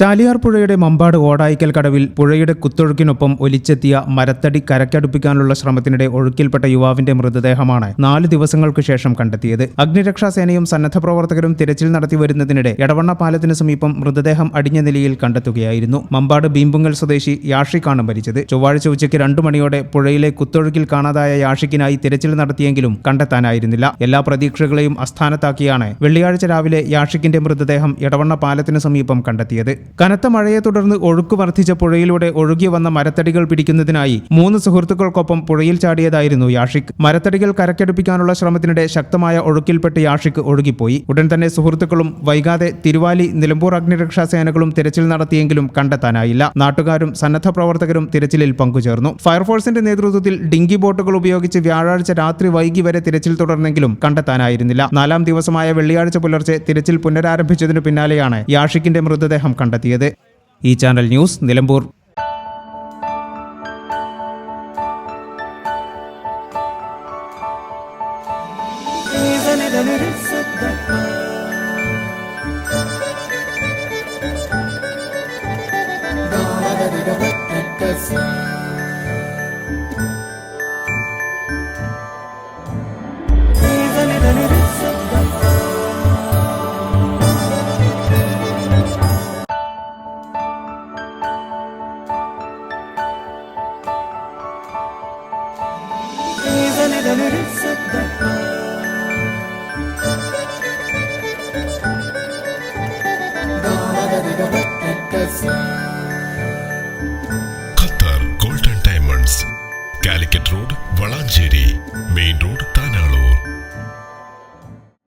ചാലിയാർ പുഴയുടെ മമ്പാട് ഓടായിക്കൽ കടവിൽ പുഴയുടെ കുത്തൊഴുക്കിനൊപ്പം ഒലിച്ചെത്തിയ മരത്തടി കരക്കടുപ്പിക്കാനുള്ള ശ്രമത്തിനിടെ ഒഴുക്കിൽപ്പെട്ട യുവാവിന്റെ മൃതദേഹമാണ് 4 ദിവസങ്ങൾക്ക് ശേഷം കണ്ടെത്തിയത്. അഗ്നിരക്ഷാസേനയും സന്നദ്ധ പ്രവർത്തകരും തിരച്ചിൽ നടത്തി വരുന്നതിനിടെ എടവണ്ണ പാലത്തിന് സമീപം മൃതദേഹം അടിഞ്ഞ നിലയിൽ കണ്ടെത്തുകയായിരുന്നു. മമ്പാട് ബീമ്പുങ്ങൽ സ്വദേശി യാഷിക്കാണ് മരിച്ചത്. ചൊവ്വാഴ്ച ഉച്ചയ്ക്ക് 2 മണിയോടെ പുഴയിലെ കുത്തൊഴുക്കിൽ കാണാതായ യാഷിക്കിനായി തിരച്ചിൽ നടത്തിയെങ്കിലും കണ്ടെത്താനായിരുന്നില്ല. എല്ലാ പ്രതീക്ഷകളെയും അസ്ഥാനത്താക്കിയാണ് വെള്ളിയാഴ്ച രാവിലെ യാഷിക്കിന്റെ മൃതദേഹം എടവണ്ണ പാലത്തിന് സമീപം കണ്ടെത്തിയത്. കനത്ത മഴയെ തുടർന്ന് ഒഴുക്ക് വർദ്ധിച്ച പുഴയിലൂടെ ഒഴുകി വന്ന മരത്തടികൾ പിടിക്കുന്നതിനായി 3 സുഹൃത്തുക്കൾക്കൊപ്പം പുഴയിൽ ചാടിയതായിരുന്നു യാഷിക്. മരത്തടികൾ കരക്കടുപ്പിക്കാനുള്ള ശ്രമത്തിനിടെ ശക്തമായ ഒഴുക്കിൽപ്പെട്ട് യാഷിക് ഒഴുകിപ്പോയി. ഉടൻ തന്നെ സുഹൃത്തുക്കളും വൈകാതെ തിരുവാലി, നിലമ്പൂർ അഗ്നിരക്ഷാ സേനകളും തിരച്ചിൽ നടത്തിയെങ്കിലും കണ്ടെത്താനായില്ല. നാട്ടുകാരും സന്നദ്ധ പ്രവർത്തകരും തിരച്ചിലിൽ പങ്കുചേർന്നു. ഫയർഫോഴ്സിന്റെ നേതൃത്വത്തിൽ ഡിങ്കി ബോട്ടുകൾ ഉപയോഗിച്ച് വ്യാഴാഴ്ച രാത്രി വൈകി വരെ തിരച്ചിൽ തുടർന്നെങ്കിലും കണ്ടെത്താനായിരുന്നില്ല. 4-ാം ദിവസമായ വെള്ളിയാഴ്ച പുലർച്ചെ തിരച്ചിൽ പുനരാരംഭിച്ചതിനു പിന്നാലെയാണ് യാഷിക്കിന്റെ മൃതദേഹം കണ്ടെത്തിയത്. ഈ channel news, Nilambur. Da da da da da da.